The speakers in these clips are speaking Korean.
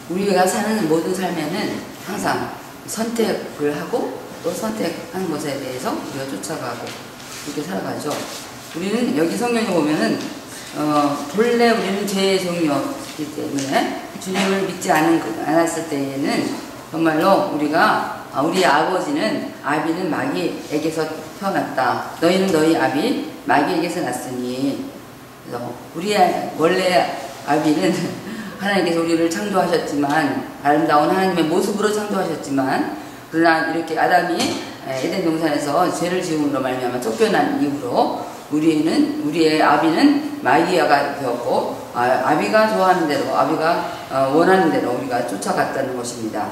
우리가 사는 모든 삶에는 항상 선택을 하고 또 선택한 것에 대해서 우리가 쫓아가고 이렇게 살아가죠. 우리는 여기 성경에 보면은 본래 우리는 죄의 종이었기 때문에 주님을 믿지 않았을 때에는 정말로 우리 아버지는 아비는 마귀에게서 태어났다. 너희는 너희 아비 마귀에게서 났으니. 그래서 우리의 원래 아비는 하나님께서 우리를 창조하셨지만 아름다운 하나님의 모습으로 창조하셨지만 그러나 이렇게 아담이 에덴 동산에서 죄를 지음으로 말미암아 쫓겨난 이후로 우리의 아비는 마귀가 되었고 아비가 좋아하는 대로 아비가 원하는 대로 우리가 쫓아갔다는 것입니다.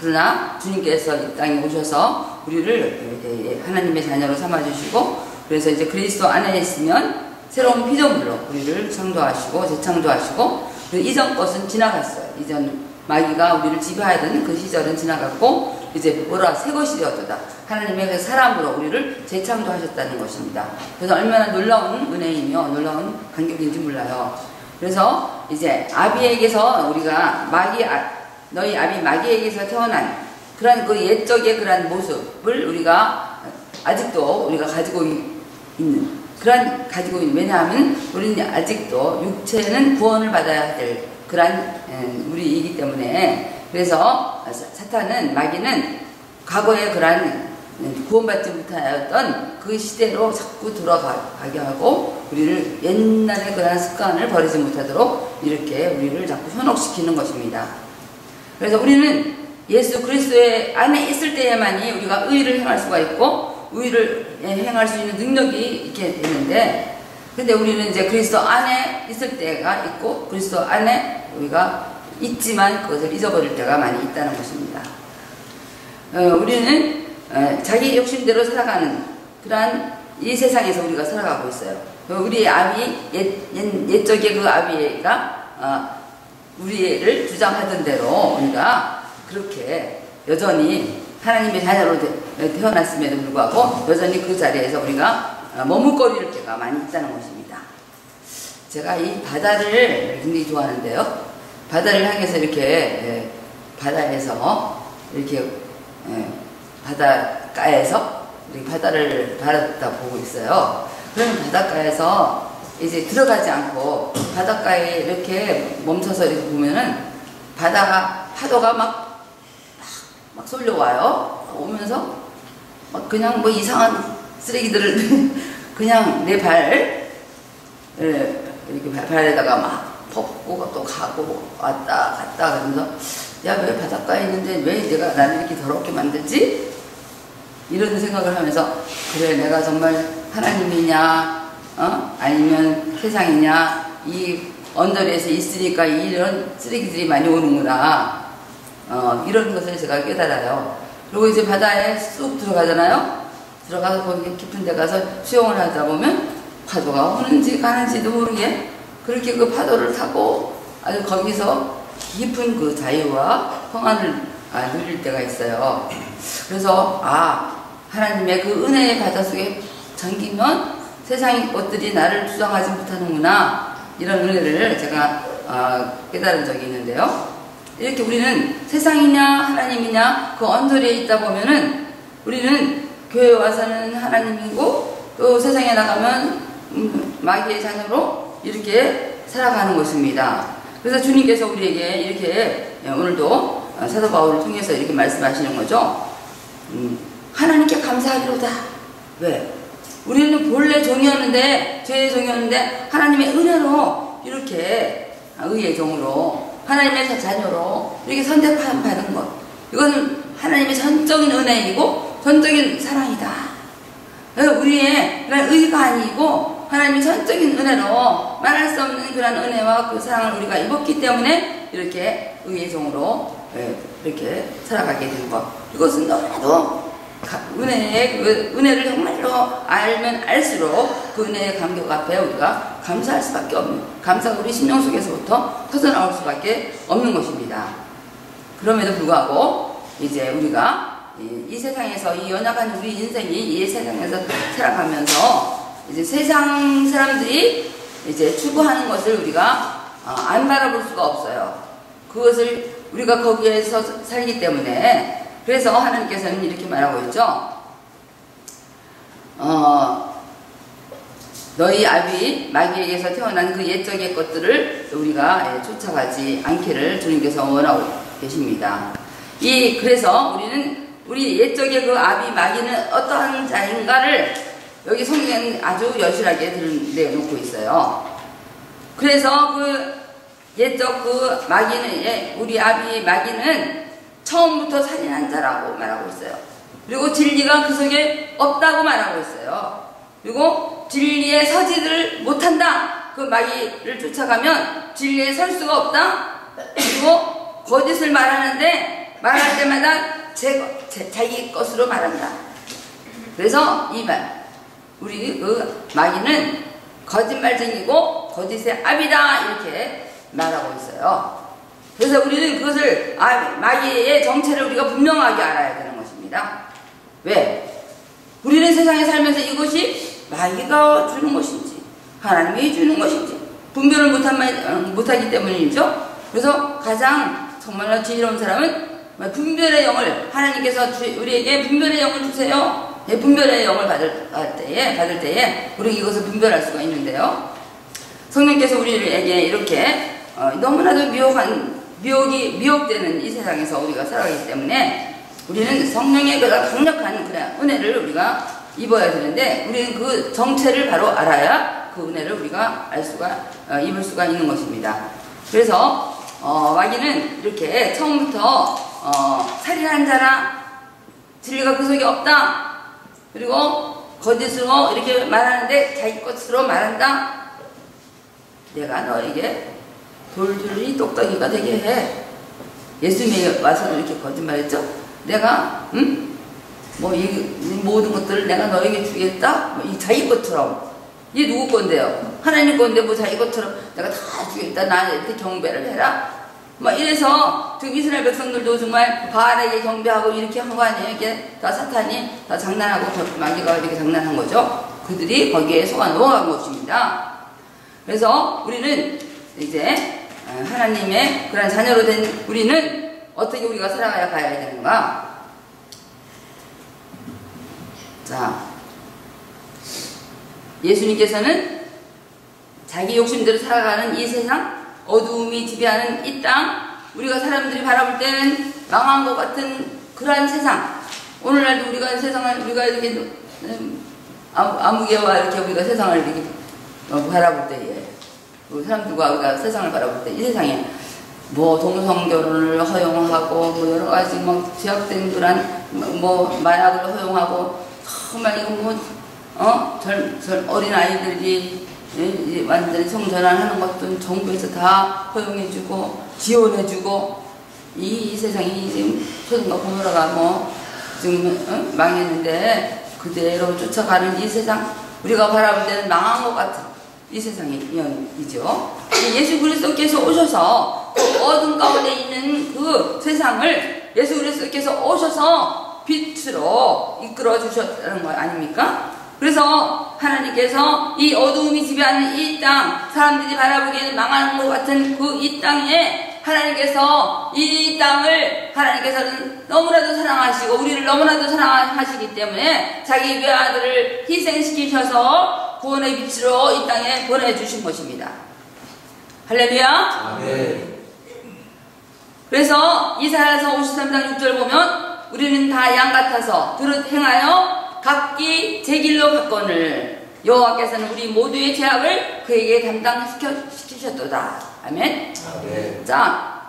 그러나 주님께서 이 땅에 오셔서 우리를 하나님의 자녀로 삼아주시고 그래서 이제 그리스도 안에 있으면 새로운 피조물로 우리를 창조하시고 재창조하시고 이전 것은 지나갔어요. 이전 마귀가 우리를 지배하던 그 시절은 지나갔고 이제 새 것이 되었도다. 하나님의 그 사람으로 우리를 재창조하셨다는 것입니다. 그래서 얼마나 놀라운 은혜이며 놀라운 간격인지 몰라요. 그래서 이제 아비에게서 우리가 너희 아비 마귀에게서 태어난 그런 그 옛적의 그런 모습을 우리가 아직도 우리가 가지고 있는 왜냐하면 우리는 아직도 육체는 구원을 받아야 될 그런 우리이기 때문에 그래서 마귀는 과거의 그런 구원받지 못하였던 그 시대로 자꾸 돌아가게 하고 우리를 옛날의 그런 습관을 버리지 못하도록 이렇게 우리를 자꾸 현혹시키는 것입니다. 그래서 우리는 예수 그리스도의 안에 있을 때에만이 우리가 의를 행할 수가 있고 의를 행할 수 있는 능력이 있게 되는데 근데 우리는 이제 그리스도 안에 있을 때가 있고 그리스도 안에 우리가 있지만 그것을 잊어버릴 때가 많이 있다는 것입니다. 우리는 자기 욕심대로 살아가는 그러한 이 세상에서 우리가 살아가고 있어요. 우리의 아비 옛적의 그 아비가 우리를 주장하던 대로 우리가 그렇게 여전히 하나님의 자녀로 태어났음에도 불구하고 여전히 그 자리에서 우리가 머뭇거릴 때가 많이 있다는 것입니다. 제가 이 바다를 굉장히 좋아하는데요. 바다를 향해서 이렇게 바다에서 이렇게 바닷가에서 이렇게 바다를 바라다 보고 있어요. 그러면 바닷가에서 이제 들어가지 않고 바닷가에 이렇게 멈춰서 이렇게 보면은 파도가 막 쏠려와요. 오면서 막 그냥 뭐 이상한 쓰레기들을 그냥 내 이렇게 발에다가 막 벗고 또 가고 왔다 갔다 그러면서 야, 왜 바닷가에 있는데 왜 내가 나를 이렇게 더럽게 만들지? 이런 생각을 하면서 그래 내가 정말 하나님이냐 아니면 세상이냐 이 언저리에서 있으니까 이런 쓰레기들이 많이 오는구나 이런 것을 제가 깨달아요. 그리고 이제 바다에 쑥 들어가잖아요. 들어가서 거기 깊은 데 가서 수영을 하다 보면 파도가 오는지 가는지도 모르게 그렇게 그 파도를 타고 아주 거기서 깊은 그 자유와 평안을 누릴 때가 있어요. 그래서 하나님의 그 은혜의 바다 속에 잠기면 세상의 것들이 나를 주장하지 못하는구나 이런 은혜를 제가 깨달은 적이 있는데요. 이렇게 우리는 세상이냐 하나님이냐 그 언저리에 있다 보면은 우리는 교회에 와서는 하나님이고 또 세상에 나가면 마귀의 자녀로 이렇게 살아가는 것입니다. 그래서 주님께서 우리에게 이렇게 오늘도 사도 바울을 통해서 이렇게 말씀하시는 거죠. 하나님께 감사하기로다. 왜? 우리는 본래 종이었는데 죄의 종이었는데 하나님의 은혜로 이렇게 의의 종으로 하나님의 자녀로 이렇게 선택받은 것 이것은 하나님의 전적인 은혜이고 전적인 사랑이다. 우리의 그런 의가 아니고 하나님의 전적인 은혜로 말할 수 없는 그런 은혜와 그 사랑을 우리가 입었기 때문에 이렇게 의의 종으로 이렇게 살아가게 된 것 이것은 너무나도 은혜를 정말로 알면 알수록 그 은혜의 감격 앞에 우리가 감사할 수밖에 없는 감사가 우리 심령 속에서부터 터져나올 수밖에 없는 것입니다. 그럼에도 불구하고 이제 우리가 이 세상에서 이 연약한 우리 인생이 이 세상에서 살아가면서 이제 세상 사람들이 이제 추구하는 것을 우리가 안 바라볼 수가 없어요. 그것을 우리가 거기에서 살기 때문에 그래서 하나님께서는 이렇게 말하고 있죠. 너희 아비 마귀에게서 태어난 그 옛적의 것들을 우리가 쫓아가지 않기를 주님께서 원하고 계십니다. 그래서 우리는 우리 옛적의 그 아비 마귀는 어떠한 자인가를 여기 성경은 아주 여실하게 내놓고 있어요. 그래서 그 옛적 그 마귀는, 우리 아비 마귀는 처음부터 살인한 자라고 말하고 있어요. 그리고 진리가 그 속에 없다고 말하고 있어요. 그리고 진리에 서지를 못한다. 그 마귀를 쫓아가면 진리에 설 수가 없다. 그리고 거짓을 말하는데 말할 때마다 자기 것으로 말한다. 그래서 이 말, 우리 그 마귀는 거짓말쟁이고 거짓의 압이다 이렇게 말하고 있어요. 그래서 우리는 그것을 마귀의 정체를 우리가 분명하게 알아야 되는 것입니다. 왜? 우리는 세상에 살면서 이것이 마귀가 주는 것인지 하나님이 주는 것인지 분별을 못하기 때문이죠. 그래서 가장 정말로 지혜로운 사람은 분별의 영을, 하나님께서 우리에게 분별의 영을 주세요. 분별의 영을 받을 때에 우리 이것을 분별할 수가 있는데요. 성령께서 우리에게 이렇게 너무나도 미혹되는 이 세상에서 우리가 살아가기 때문에 우리는 성령의 그런 강력한 그런 은혜를 우리가 입어야 되는데 우리는 그 정체를 바로 알아야 그 은혜를 우리가 입을 수가 있는 것입니다. 그래서 마귀는 이렇게 처음부터 살인한 자라, 진리가 그 속에 없다, 그리고 거짓으로 이렇게 말하는데 자기 것으로 말한다. 내가 너에게 돌줄이 똑딱이가 되게 해. 예수님이 와서 이렇게 거짓말했죠. 내가 이 모든 것들을 내가 너에게 주겠다. 이 자기 것처럼. 이게 누구 건데요? 하나님 건데 뭐 자기 것처럼 내가 다 주겠다. 나한테 경배를 해라. 이래서 이스라엘 백성들도 정말 바알에게 경배하고 이렇게 한 거 아니에요? 이게 다 사탄이 다 장난하고 마귀가 이렇게 장난한 거죠. 그들이 거기에 속아 넘어간 것입니다. 그래서 우리는 이제 하나님의 그런 자녀로 된 우리는 어떻게 우리가 살아가야 되는가? 자, 예수님께서는 자기 욕심대로 살아가는 이 세상, 어두움이 지배하는 이 땅, 우리가 사람들이 바라볼 때는 망한 것 같은 그러한 세상, 오늘날도 우리가 세상을 우리가 이렇게 아무개와 이렇게 우리가 세상을 이렇게 바라볼 때에 사람들과 우리가 세상을 바라볼 때 이 세상에 동성 결혼을 허용하고 여러 가지 제약된 그런 마약을 허용하고 정말 이거 어린 아이들이 완전히 성전환하는 것도 정부에서 다 허용해주고 지원해주고 이 세상이 지금 소돔과 고모라가 지금 망했는데 그대로 쫓아가는 이 세상, 우리가 바라볼 때는 망한 것 같은 이 세상이죠. 예수 그리스도께서 오셔서 그 어둠 가운데 있는 그 세상을 예수 그리스도께서 오셔서 빛으로 이끌어 주셨다는 거 아닙니까? 그래서 하나님께서 이 어두움이 지배하는 이 땅, 사람들이 바라보기에는 망하는 것 같은 그 이 땅에 하나님께서 이 땅을 하나님께서는 너무나도 사랑하시고 우리를 너무나도 사랑하시기 때문에 자기 외아들을 희생시키셔서 구원의 빛으로 이 땅에 보내주신 것입니다. 할렐루야. 아멘. 그래서 이사야서 53장 6절 보면 우리는 다 양 같아서 그릇 행하여 각기 제 길로 갔거늘 여호와께서는 우리 모두의 죄악을 그에게 담당시키셨도다. 아멘. 아멘. 자,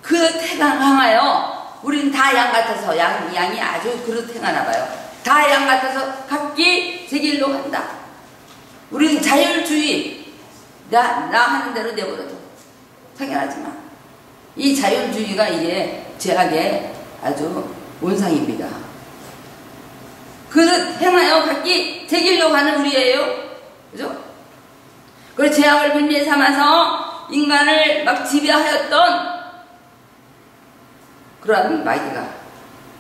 그릇 행하여 우리는 다 양 같아서 양이 아주 그릇 행하나 봐요. 다 양 같아서 각기 제 길로 간다. 우리는 자율주의, 나 하는 대로 내버려둬. 당연하지만 이 자율주의가 이게 죄악의 아주 원상입니다. 그릇 행하여 각기 제 길로 가는 우리예요. 그죠? 그리고 죄악을 빌미에 삼아서 인간을 막 지배하였던 그러한 마귀가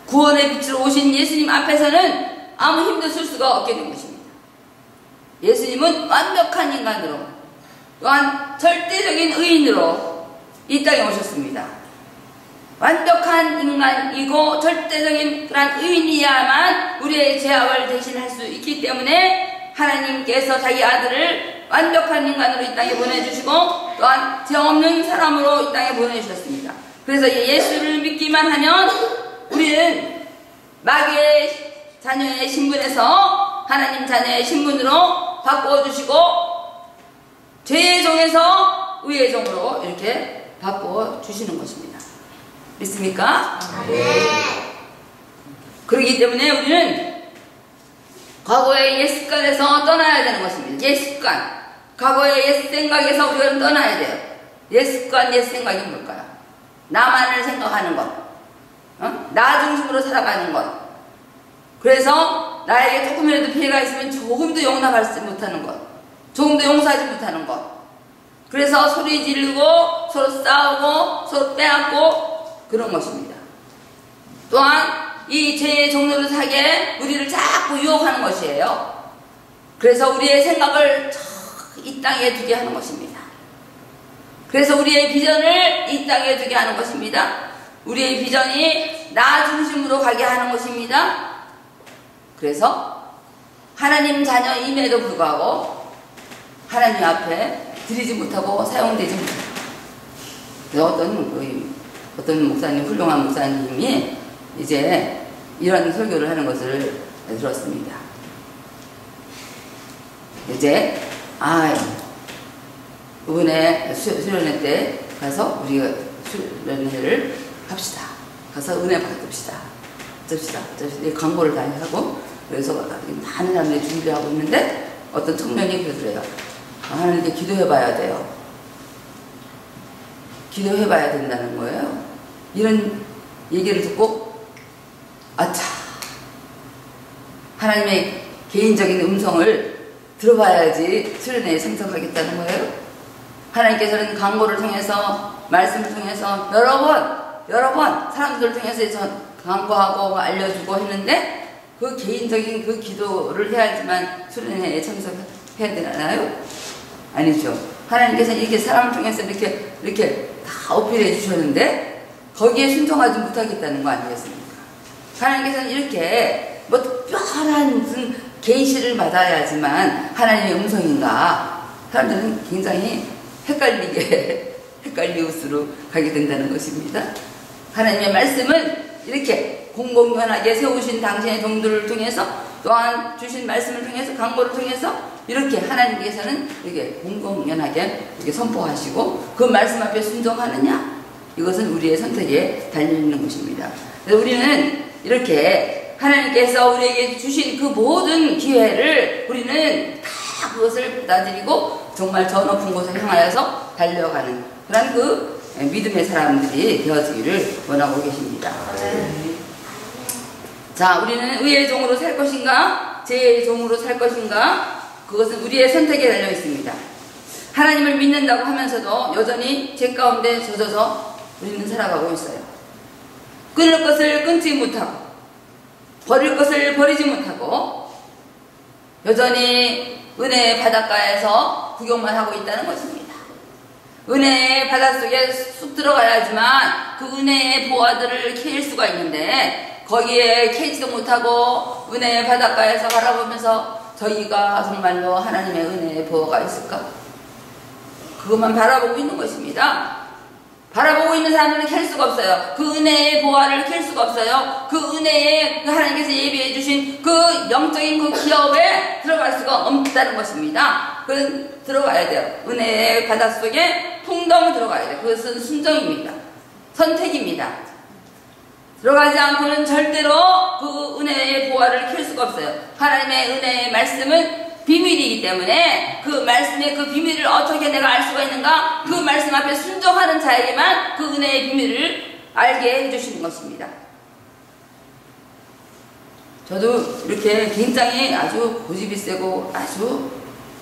구원의 빛으로 오신 예수님 앞에서는 아무 힘도 쓸 수가 없게 된 것입니다. 예수님은 완벽한 인간으로 또한 절대적인 의인으로 이 땅에 오셨습니다. 완벽한 인간이고 절대적인 그런 의인이야만 우리의 죄악을 대신할 수 있기 때문에 하나님께서 자기 아들을 완벽한 인간으로 이 땅에 보내주시고 또한 죄 없는 사람으로 이 땅에 보내주셨습니다. 그래서 예수를 믿기만 하면 우리는 마귀의 자녀의 신분에서 하나님 자녀의 신분으로 바꿔주시고 죄의 종에서 의의 종으로 이렇게 바꿔주시는 것입니다. 믿습니까? 네. 그렇기 때문에 우리는 과거의 옛 습관에서 떠나야 되는 것입니다. 옛 습관. 과거의 옛 생각에서 우리가 떠나야 돼요. 옛 습관, 옛 생각이 뭘까요? 나만을 생각하는 것. 나 중심으로 살아가는 것. 그래서 나에게 조금이라도 피해가 있으면 조금도 용납하지 못하는 것. 조금도 용서하지 못하는 것. 그래서 소리 지르고 서로 싸우고 서로 빼앗고 그런 것입니다. 또한 이 죄의 종로를 사게 우리를 자꾸 유혹하는 것이에요. 그래서 우리의 생각을 이 땅에 두게 하는 것입니다. 그래서 우리의 비전을 이 땅에 두게 하는 것입니다. 우리의 비전이 나 중심으로 가게 하는 것입니다. 그래서 하나님 자녀임에도 불구하고 하나님 앞에 드리지 못하고 사용되지 못합니다. 어떤 목사님, 훌륭한 목사님이 이제 이런 설교를 하는 것을 들었습니다. 이제 이번에 수련회 때 가서 우리가 수련회를 합시다. 가서 은혜 받읍시다. 어쩝시다. 광고를 다 하고 그래서 많은 사람들이 준비를 하고 있는데 어떤 청년이 그러더래요. 하나님께 기도해봐야 돼요. 기도해봐야 된다는 거예요. 이런 얘기를 듣고 아차, 하나님의 개인적인 음성을 들어봐야지 수련회에 참석하겠다는 거예요. 하나님께서는 광고를 통해서 말씀을 통해서 여러 번 사람들을 통해서 광고하고 알려주고 했는데 그 개인적인 그 기도를 해야지만 수련회에 참석해야 되나요? 아니죠. 하나님께서 이렇게 사람을 통해서 이렇게 다 어필해 주셨는데 거기에 순종하지 못하겠다는 거 아니겠습니까? 하나님께서는 이렇게 뭐 특별한 무슨 계시를 받아야지만 하나님의 음성인가? 사람들은 굉장히 헷갈리우스로 가게 된다는 것입니다. 하나님의 말씀은 이렇게 공공연하게 세우신 당신의 종들을 통해서 또한 주신 말씀을 통해서 광고를 통해서 이렇게 하나님께서는 이렇게 공공연하게 이렇게 선포하시고 그 말씀 앞에 순종하느냐? 이것은 우리의 선택에 달려있는 것입니다. 그래서 우리는 이렇게 하나님께서 우리에게 주신 그 모든 기회를 우리는 다 그것을 받아들이고 정말 저 높은 곳을 향하여서 달려가는 그런 그 믿음의 사람들이 되어지기를 원하고 계십니다. 자, 우리는 의의 종으로 살 것인가 죄의 종으로 살 것인가 그것은 우리의 선택에 달려 있습니다. 하나님을 믿는다고 하면서도 여전히 죄 가운데 젖어서 우리는 살아가고 있어요. 끊을 것을 끊지 못하고 버릴 것을 버리지 못하고 여전히 은혜의 바닷가에서 구경만 하고 있다는 것입니다. 은혜의 바닷속에 쑥 들어가야지만 그 은혜의 보화들을 캐일 수가 있는데 거기에 캐지도 못하고 은혜의 바닷가에서 바라보면서 저희가 정말로 하나님의 은혜의 보화가 있을까? 그것만 바라보고 있는 것입니다. 바라보고 있는 사람들은 캘 수가 없어요. 그 은혜의 보화를 캘 수가 없어요. 그 은혜에 하나님께서 예비해 주신 그 영적인 그 기업에 들어갈 수가 없다는 것입니다. 그건 들어가야 돼요. 은혜의 바닷속에 풍덩 들어가야 돼요. 그것은 순종입니다. 선택입니다. 들어가지 않고는 절대로 그 은혜의 보화를 캘 수가 없어요. 하나님의 은혜의 말씀은 비밀이기 때문에 그 말씀의 그 비밀을 어떻게 내가 알 수가 있는가? 그 말씀 앞에 순종하는 자에게만 그 은혜의 비밀을 알게 해주시는 것입니다. 저도 이렇게 굉장히 아주 고집이 세고 아주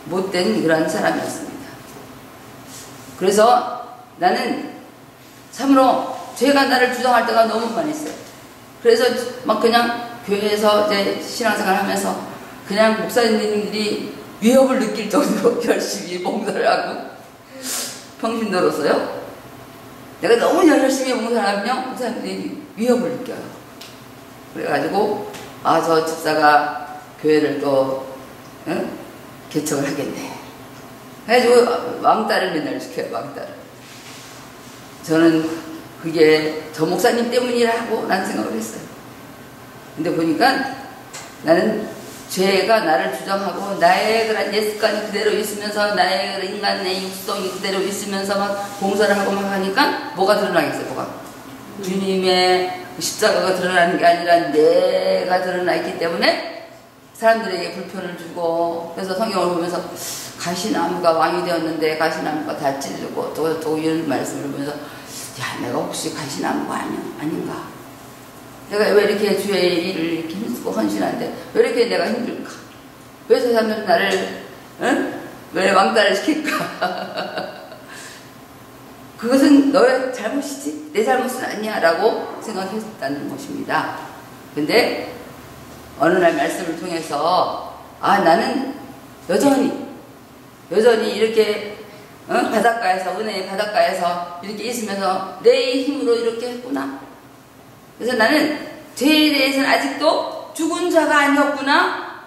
못된 그런 사람이었습니다. 그래서 나는 참으로 죄가 나를 주장할 때가 너무 많았어요. 그래서 막 그냥 교회에서 이제 신앙생활 하면서 그냥 목사님들이 위협을 느낄 정도로 열심히 봉사를 하고 평신도로서요. 내가 너무 열심히 봉사하면 그 사람들이 위협을 느껴요. 그래가지고 저 집사가 교회를 또 개척을 하겠네. 그래가지고 왕따를 맨날 시켜요. 왕따를. 저는 그게 저 목사님 때문이라고 난 생각을 했어요. 근데 보니까 나는 죄가 나를 주장하고 나의 그런 옛습관이 그대로 있으면서 나의 그런 인간의 육성이 그대로 있으면서 막 봉사를 하고 막 하니까 뭐가 드러나겠어요? 뭐가? 주님의 십자가가 드러나는 게 아니라 내가 드러나 있기 때문에 사람들에게 불편을 주고, 그래서 성경을 보면서 가시나무가 왕이 되었는데 가시나무가 다 찌르고 또 이런 말씀을 보면서 야, 내가 혹시 가시나무가 아닌가? 내가 왜 이렇게 주의 일을 이렇게 힘쓰고 헌신하는데 왜 이렇게 내가 힘들까? 왜 저 사람들은 나를 왜 왕따를 시킬까? 그것은 너의 잘못이지 내 잘못은 아니야 라고 생각했다는 것입니다. 근데 어느 날 말씀을 통해서 나는 여전히 이렇게 바닷가에서 은혜의 바닷가에서 이렇게 있으면서 내 힘으로 이렇게 했구나. 그래서 나는 죄에 대해서는 아직도 죽은 자가 아니었구나.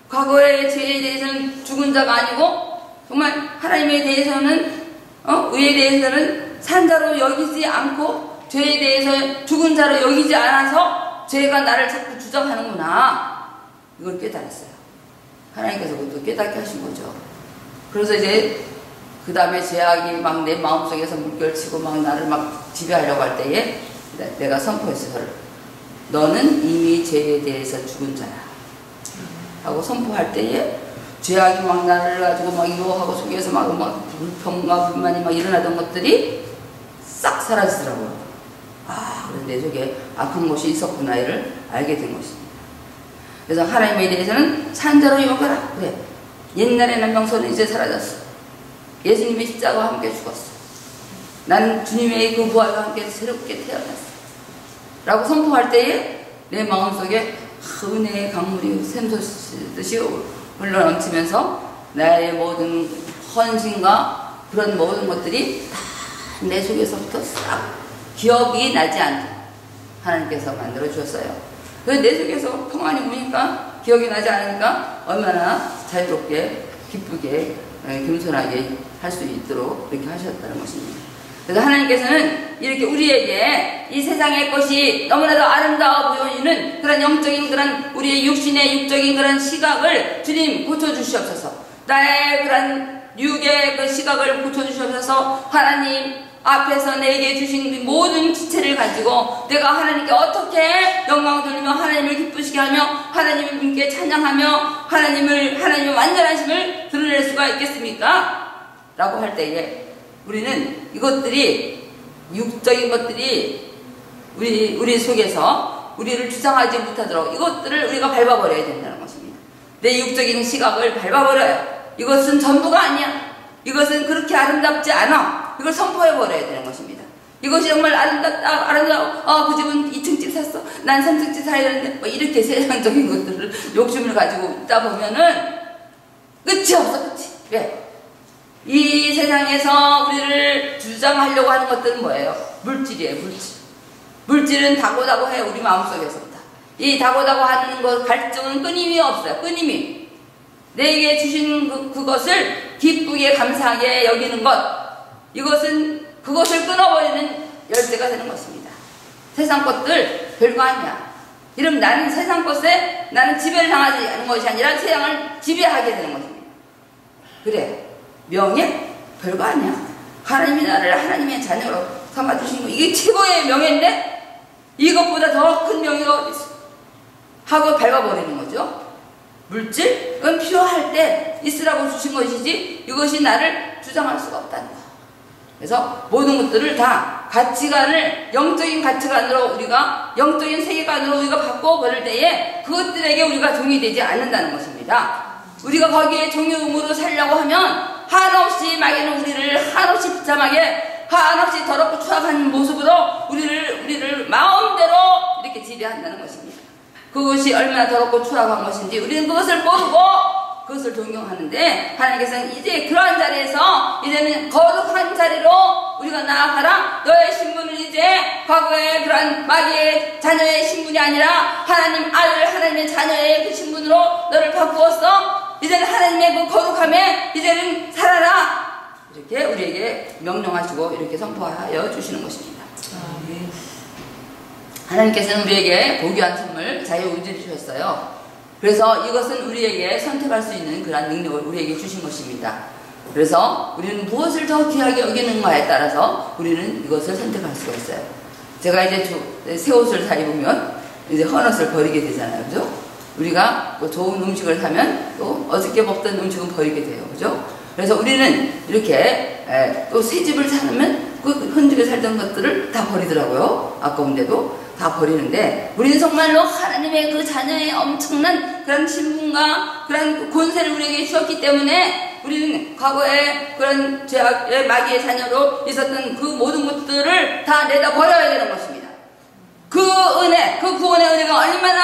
과거의 죄에 대해서는 죽은 자가 아니고 정말 하나님에 대해서는 의에 대해서는 산 자로 여기지 않고 죄에 대해서 죽은 자로 여기지 않아서 죄가 나를 자꾸 주장하는구나. 이걸 깨달았어요. 하나님께서 그것도 깨닫게 하신 거죠. 그래서 이제 그 다음에 죄악이 막 내 마음속에서 물결치고 막 나를 막 지배하려고 할 때에 내가 선포했어요. 너는 이미 죄에 대해서 죽은 자야 하고 선포할 때에 죄악이 막 나를 가지고 막 유혹하고 속에서 막 불평과 불만이 막 일어나던 것들이 싹 사라지더라고요. 그래서 내 속에 악한 것이 있었구나 이를 알게 된 것입니다. 그래서 하나님에 대해서는 산자로 여겨라. 그래. 옛날에는 명소는 이제 사라졌어. 예수님의 십자가와 함께 죽었어. 나는 주님의 그 부활과 함께 새롭게 태어났어. 라고 선포할 때에 내 마음속에 은혜의 강물이 샘솟듯이 흘러넘치면서 나의 모든 헌신과 그런 모든 것들이 다 내 속에서부터 싹 기억이 나지 않게 하나님께서 만들어 주셨어요. 그래서 내 속에서 평안이 오니까 기억이 나지 않으니까 얼마나 자유롭게 기쁘게 겸손하게 할 수 있도록 이렇게 하셨다는 것입니다. 그래서 하나님께서는 이렇게 우리에게 이 세상의 것이 너무나도 아름다워 보이는 그런 영적인 그런 우리의 육신의 육적인 그런 시각을 주님 고쳐주시옵소서. 나의 그런 육의 그 시각을 고쳐주시옵소서. 하나님 앞에서 내게 주신 모든 지체를 가지고 내가 하나님께 어떻게 영광을 돌리며 하나님을 기쁘시게 하며 하나님께 찬양하며 하나님의 완전하심을 드러낼 수가 있겠습니까? 라고 할 때에 우리는 이것들이 육적인 것들이 우리 속에서 우리를 주장하지 못하도록 이것들을 우리가 밟아버려야 된다는 것입니다. 내 육적인 시각을 밟아버려요. 이것은 전부가 아니야. 이것은 그렇게 아름답지 않아. 이걸 선포해버려야 되는 것입니다. 이것이 정말 아름답다, 아름다워. 그 집은 2층 집 샀어. 난 3층 집 사야 되는데, 뭐 이렇게 세상적인 것들을 욕심을 가지고 있다 보면은 끝이 없어, 끝이. 왜? 이 세상에서 우리를 주장하려고 하는 것들은 뭐예요? 물질이에요, 물질. 물질은 다고다고 해요, 우리 마음속에서부터. 이 다고다고 하는 것, 갈증은 끊임이 없어요, 끊임이. 내게 주신 그것을 기쁘게 감사하게 여기는 것. 이것은 그것을 끊어버리는 열쇠가 되는 것입니다. 세상 것들 별거 아니야. 이러면 나는 세상 것에 나는 지배를 당하지 않는 것이 아니라 세상을 지배하게 되는 것입니다. 그래. 명예? 별거 아니야. 하나님이 나를 하나님의 자녀로 삼아주신 거 이게 최고의 명예인데 이것보다 더 큰 명예가 어디 있어? 하고 밟아버리는 거죠. 물질? 그건 필요할 때 있으라고 주신 것이지 이것이 나를 주장할 수가 없다는 거. 그래서 모든 것들을 다 가치관을 영적인 가치관으로 우리가 영적인 세계관으로 우리가 바꿔버릴 때에 그것들에게 우리가 종이 되지 않는다는 것입니다. 우리가 거기에 종이음으로 살려고 하면 한없이 마귀는 우리를 한없이 비참하게 한없이 더럽고 추악한 모습으로 우리를 마음대로 이렇게 지배한다는 것입니다. 그것이 얼마나 더럽고 추악한 것인지 우리는 그것을 모르고 그것을 존경하는데 하나님께서는 이제 그러한 자리에서 이제는 거룩한 자리로 우리가 나아가라. 너의 신분은 이제 과거의 그러한 마귀의 자녀의 신분이 아니라 하나님 아들 하나님의 자녀의 그 신분으로 너를 바꾸었어. 이제는 하나님의 그 거룩함에 이제는 살아라. 이렇게 우리에게 명령하시고 이렇게 선포하여 주시는 것입니다. 하나님께서는 우리에게 고귀한 선물 자유의지를 주셨어요. 그래서 이것은 우리에게 선택할 수 있는 그러한 능력을 우리에게 주신 것입니다. 그래서 우리는 무엇을 더 귀하게 여기는가에 따라서 우리는 이것을 선택할 수가 있어요. 제가 이제 새 옷을 사 입으면 이제 헌 옷을 버리게 되잖아요. 그죠? 우리가 뭐 좋은 음식을 사면 또 어저께 먹던 음식은 버리게 돼요. 그죠? 그래서 우리는 이렇게 또 새 집을 사면 그 흔적에 살던 것들을 다 버리더라고요. 아까운데도 다 버리는데 우리는 정말로 하나님의 그 자녀의 엄청난 그런 신분과 그런 권세를 우리에게 주었기 때문에 우리는 과거에 그런 죄악의 마귀의 자녀로 있었던 그 모든 것들을 다 내다 버려야 되는 것입니다. 그 은혜, 그 구원의 은혜가 얼마나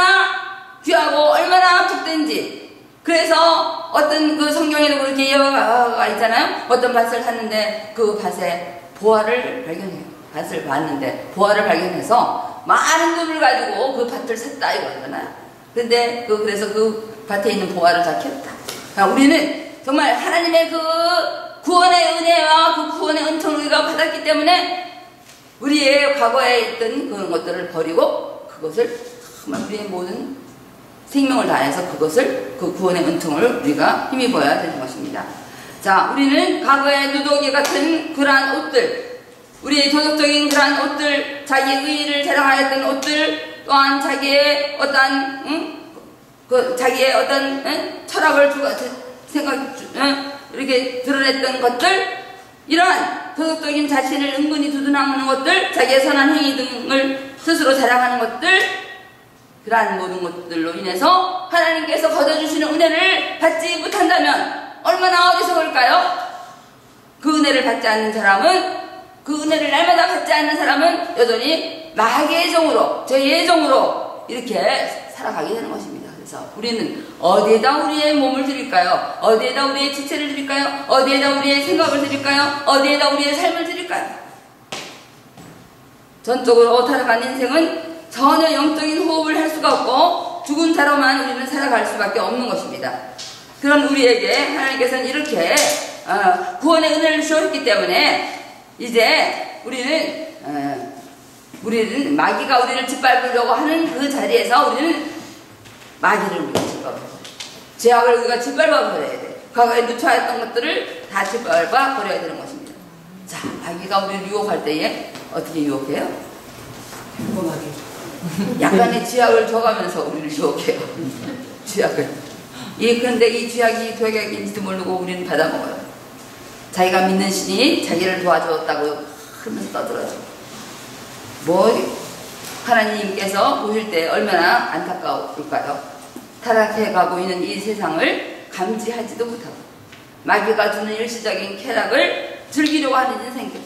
귀하고 얼마나 복된지. 그래서 어떤 그 성경에도 그렇게 예화가 있잖아요. 어떤 밭을 샀는데 그 밭에 보화를 발견해요. 밭을 봤는데 보화를 발견해서 많은 돈을 가지고 그 밭을 샀다 이거 하잖아요. 근데 그래서 그 밭에 있는 보화를 다 키웠다. 그러니까 우리는 정말 하나님의 그 구원의 은혜와 그 구원의 은총을 우리가 받았기 때문에 우리의 과거에 있던 그런 것들을 버리고 그것을 정말 우리의 모든 생명을 다해서 그것을 그 구원의 은총을 우리가 힘입어야 되는 것입니다. 자, 우리는 과거의 누더기 같은 그러한 옷들, 우리의 도덕적인 그러한 옷들, 자기의 의의를 자랑하였던 옷들, 또한 자기의 어떤 자기의 어떤 철학을 이렇게 드러냈던 것들, 이러한 도덕적인 자신을 은근히 두둔하는 것들, 자기의 선한 행위 등을 스스로 자랑하는 것들, 그러한 모든 것들로 인해서 하나님께서 거둬주시는 은혜를 받지 못한다면 얼마나 어리석을까요? 그 은혜를 받지 않는 사람은, 그 은혜를 날마다 받지 않는 사람은 여전히 마귀의 종으로, 죄의 종으로 이렇게 살아가게 되는 것입니다. 그래서 우리는 어디에다 우리의 몸을 드릴까요? 어디에다 우리의 지체를 드릴까요? 어디에다 우리의 생각을 드릴까요? 어디에다 우리의 삶을 드릴까요? 전적으로 살아간 인생은 전혀 영적인 호흡을 할 수가 없고 죽은 자로만 우리는 살아갈 수밖에 없는 것입니다. 그런 우리에게 하나님께서는 이렇게 구원의 은혜를 주었기 때문에 이제 우리는 마귀가 우리를 짓밟으려고 하는 그 자리에서 우리는 마귀를 우리가 짓밟아야 돼. 죄악을 우리가 짓밟아 버려야 돼. 과거에 누차했던 것들을 다 짓밟아 버려야 되는 것입니다. 자, 마귀가 우리를 유혹할 때에 어떻게 유혹해요? 평범하게. 약간의 쥐약을 줘가면서 우리를 유혹해요. 쥐약을. 그런데 이 쥐약이 독약인지도 모르고 우리는 받아먹어요. 자기가 믿는 신이 자기를 도와주었다고 그러면서 떠들어요. 하나님께서 보실 때 얼마나 안타까울까요? 타락해가고 있는 이 세상을 감지하지도 못하고 마귀가 주는 일시적인 쾌락을 즐기려고 하는 인생들.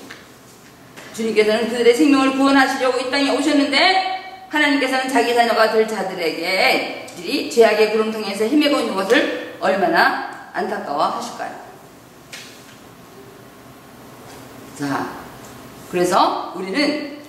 주님께서는 그들의 생명을 구원하시려고 이 땅에 오셨는데 하나님께서는 자기 자녀가 될 자들에게 죄악의 구름통에서 헤매고 있는 것을 얼마나 안타까워 하실까요? 자, 그래서 우리는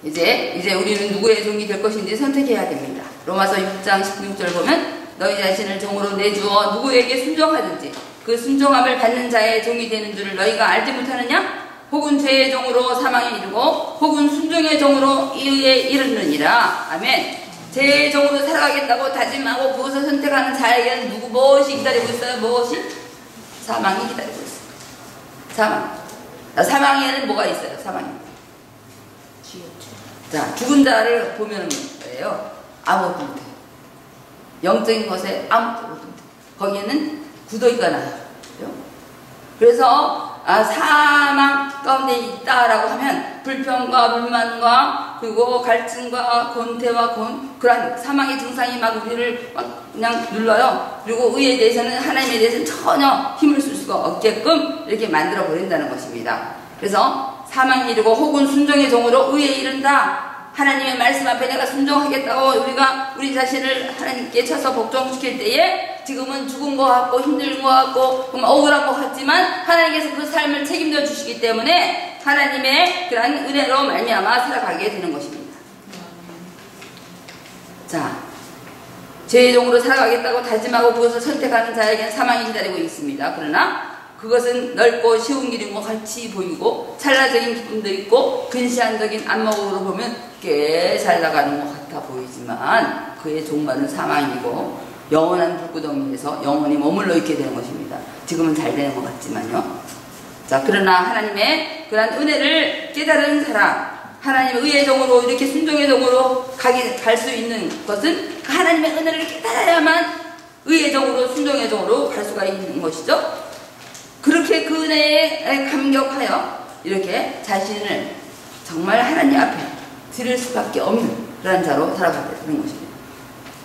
이제 우리는 누구의 종이 될 것인지 선택해야 됩니다. 로마서 6장 16절 보면 너희 자신을 종으로 내주어 누구에게 순종하든지 그 순종함을 받는 자의 종이 되는 줄을 너희가 알지 못하느냐? 혹은 죄의 종으로 사망에 이르고 혹은 순종의 종으로 이의에 이르느니라. 아멘. 죄의 종으로 살아가겠다고 다짐하고 그것을 선택하는 자에게는 무엇이 기다리고 있어요? 무엇이? 사망이 기다리고 있어요. 사망에는 뭐가 있어요? 사망에. 자, 죽은 자를 보면 뭐예요? 아무것도 못해요. 영적인 것에 아무것도 못해요. 거기에는 구더기가 나요. 그래서 사망 가운데 있다라고 하면 불평과 불만과 그리고 갈증과 권태와 그런 사망의 증상이 막 우리를 막 그냥 눌러요. 그리고 의에 대해서는 하나님에 대해서는 전혀 힘을 쓸 수가 없게끔 이렇게 만들어 버린다는 것입니다. 그래서 사망에 이르고 혹은 순종의 종으로 의에 이른다. 하나님의 말씀 앞에 내가 순종하겠다고 우리가 우리 자신을 하나님께 쳐서 복종시킬 때에 지금은 죽은 것 같고 힘든 것 같고 억울한 것 같지만 하나님께서 그 삶을 책임져 주시기 때문에 하나님의 그러한 은혜로 말미암아 살아가게 되는 것입니다. 자, 죄의 종으로 살아가겠다고 다짐하고 그것을 선택하는 자에게는 사망이 기다리고 있습니다. 그러나 그것은 넓고 쉬운 길인 것 같이 보이고 찰나적인 기쁨도 있고 근시안적인 안목으로 보면 꽤 잘 나가는 것 같아 보이지만 그의 종말은 사망이고 영원한 불구덩이에서 영원히 머물러 있게 되는 것입니다. 지금은 잘 되는 것 같지만요. 자, 그러나 하나님의 그러한 은혜를 깨달은 사람, 하나님의 의의 종으로 이렇게 순종의 종으로 갈 수 있는 것은 그 하나님의 은혜를 깨달아야만 의의 종으로 순종의 종으로 갈 수가 있는 것이죠. 그렇게 그 은혜에 감격하여 이렇게 자신을 정말 하나님 앞에 드릴 수밖에 없는 그런 자로 살아가게 되는 것입니다.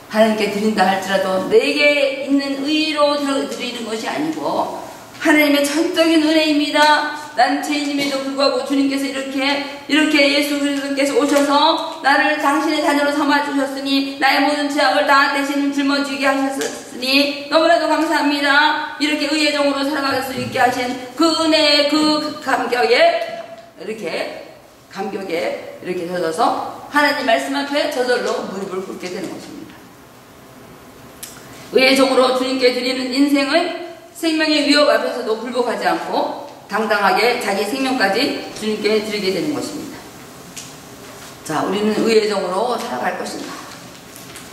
하나님께 드린다 할지라도 내게 있는 의로 드리는 것이 아니고 하나님의 전적인 은혜입니다. 난 죄인임에도 불구하고 주님께서 이렇게 예수 그리스도께서 오셔서 나를 당신의 자녀로 삼아주셨으니 나의 모든 죄악을 다 대신 짊어지게 하셨으니 너무나도 감사합니다. 이렇게 의의 종으로 살아갈 수 있게 하신 그 은혜의 그 감격에 이렇게 젖어서 하나님 말씀 앞에 저절로 무릎을 꿇게 되는 것입니다. 의의 종으로 주님께 드리는 인생은 생명의 위협 앞에서도 굴복하지 않고 당당하게 자기 생명까지 주님께 드리게 되는 것입니다. 자, 우리는 의의 종으로 살아갈 것인가?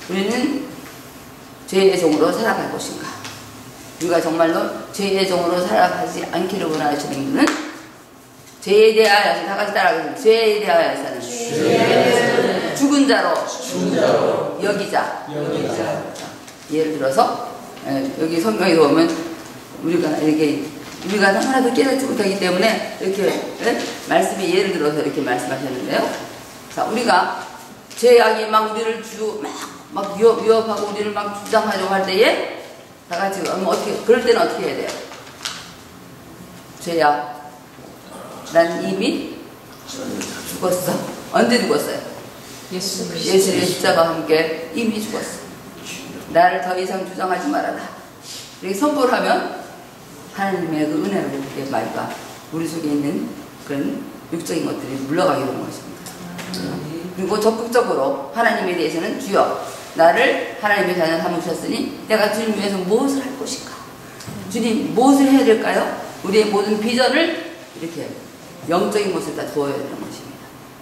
우리는 죄의 종으로 살아갈 것인가? 우리가 정말로 죄의 종으로 살아가지 않기를 원하시는 분은 죄에 대하여서 다 같이 따라하겠습니다. 죄에 대하여서는 죽은 자로 여기자. 예를 들어서 여기 성경에 보면 우리가 하나도 깨닫지 못하기 때문에 이렇게 말씀이 예를 들어서 이렇게 말씀하셨는데요. 자, 우리가 죄악이 막 우리를 막 위협하고 우리를 막 주장하려고 할 때에 다 같이 그럴 때는 어떻게 해야 돼요? 죄악, 난 이미 죽었어. 언제 죽었어요? 예수의 십자가와 함께 이미 죽었어. 나를 더 이상 주장하지 말아라. 이렇게 선포를 하면 하나님의 그 은혜로 이렇게 말과 우리 속에 있는 그런 육적인 것들이 물러가게 되는 것입니다. 그리고 적극적으로 하나님에 대해서는 주여 나를 하나님의 자녀 삼으셨으니 내가 주님 위해서 무엇을 할 것인가? 주님 무엇을 해야 될까요? 우리의 모든 비전을 이렇게 영적인 곳에다 두어야 되는 것입니다.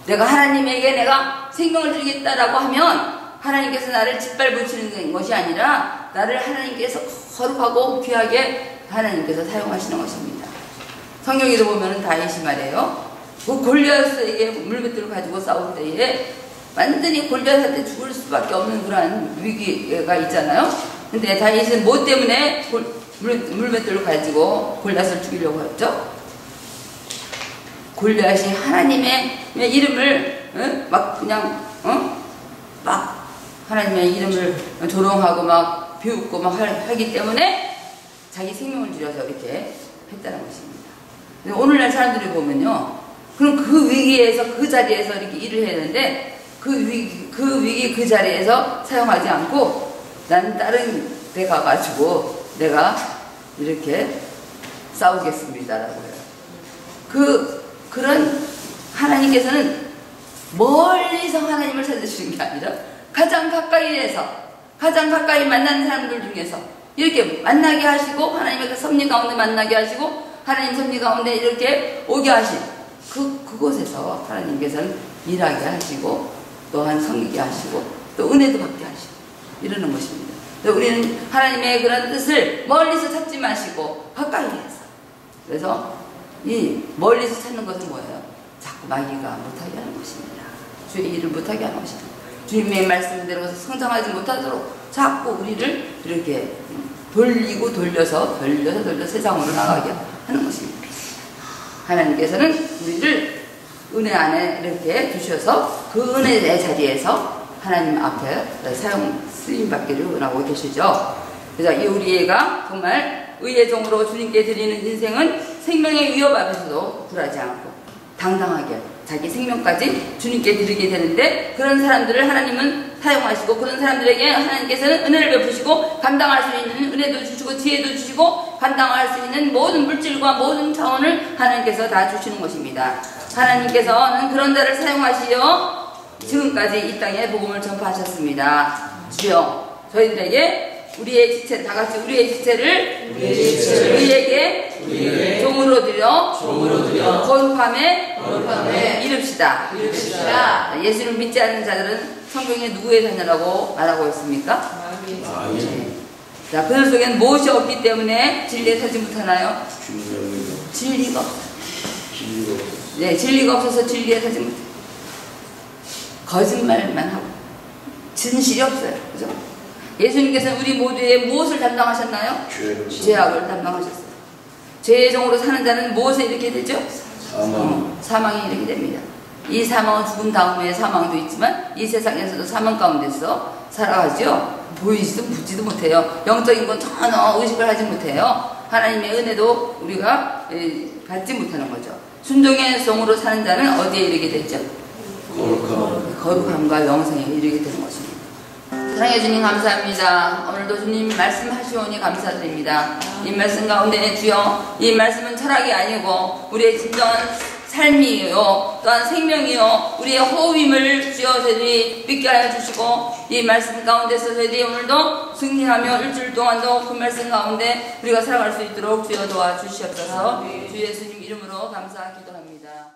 내가 하나님에게 내가 생명을 드리겠다라고 하면 하나님께서 나를 짓밟으시는 것이 아니라 나를 하나님께서 거룩하고 귀하게 하나님께서 사용하시는 것입니다. 성경에도 보면은 다윗이 말이에요. 그 골리앗에게 물맷돌을 가지고 싸울 때에 완전히 골리앗한테 죽을 수밖에 없는 그런 위기가 있잖아요. 근데 다윗은 뭐 때문에 물맷돌을 가지고 골리앗을 죽이려고 했죠? 골리앗이 하나님의 이름을 막 하나님의 이름을 조롱하고 막 비웃고 막 하기 때문에 자기 생명을 들여서 이렇게 했다는 것입니다. 오늘날 사람들이 보면요, 그럼 그 위기에서 그 자리에서 이렇게 일을 해야 되는데 그 위기 그 자리에서 사용하지 않고 나는 다른 데 가가지고 내가 이렇게 싸우겠습니다라고 해요. 그런 하나님께서는 멀리서 하나님을 찾으시는 게 아니라 가장 가까이 만나는 사람들 중에서 이렇게 만나게 하시고 하나님의 그 섭리 가운데 만나게 하시고 하나님 섭리 가운데 이렇게 오게 하신 그곳에서 하나님께서는 일하게 하시고 또한 섬기게 하시고 또 은혜도 받게 하시고 이러는 것입니다. 우리는 하나님의 그런 뜻을 멀리서 찾지 마시고 가까이 해서, 그래서 이 멀리서 찾는 것은 뭐예요? 자꾸 마귀가 못하게 하는 것입니다. 주의 일을 못하게 하는 것입니다. 주님의 말씀대로 성장하지 못하도록 자꾸 우리를 이렇게 돌려서 세상으로 나가게 하는 것입니다. 하나님께서는 우리를 은혜 안에 이렇게 두셔서 그 은혜의 자리에서 하나님 앞에 쓰임 받기를 원하고 계시죠. 그래서 이 우리가 정말 의의 종으로 주님께 드리는 인생은 생명의 위협 앞에서도 굴하지 않고 당당하게 자기 생명까지 주님께 드리게 되는데 그런 사람들을 하나님은 사용하시고 그런 사람들에게 하나님께서는 은혜를 베푸시고 감당할 수 있는 은혜도 주시고 지혜도 주시고 감당할 수 있는 모든 물질과 모든 자원을 하나님께서 다 주시는 것입니다. 하나님께서는 그런 자를 사용하시어 지금까지 이 땅에 복음을 전파하셨습니다. 주여 저희들에게 우리의 지체, 다 같이 우리의 지체를 우리에게 종으로 드려 거룩함에 이릅시다. 예수를 믿지 않는 자들은 성경에 누구의 자녀라고 말하고 있습니까? 자, 그들 속에는 무엇이 없기 때문에 진리에 서지 못하나요? 진리가 없어요. 네, 진리가 없어서 진리에 서지 못해요. 거짓말만 하고 진실이 없어요. 그죠? 예수님께서는 우리 모두의 무엇을 담당하셨나요? 죄악을 담당하셨어요. 죄의 종으로 사는 자는 무엇에 이르게 되죠? 사망에 이르게 됩니다. 이 사망은 죽은 다음에 사망도 있지만 이 세상에서도 사망 가운데서 살아가죠. 보이지도 묻지도 못해요. 영적인 건 전혀 의식을 하지 못해요. 하나님의 은혜도 우리가 받지 못하는 거죠. 순종의 종으로 사는 자는 어디에 이르게 되죠? 거룩함과 영생에 이르게 되는 것입니다. 사랑해 주님 감사합니다. 오늘도 주님 말씀하시오니 감사드립니다. 이 말씀 가운데 주여 이 말씀은 철학이 아니고 우리의 진정한 삶이요 또한 생명이요 우리의 호흡임을 주여 저희들이 믿게 하여 주시고 이 말씀 가운데서 저희들이 오늘도 승리하며 일주일 동안도 그 말씀 가운데 우리가 살아갈 수 있도록 주여 도와주시옵소서. 주 예수님 이름으로 감사 기도합니다.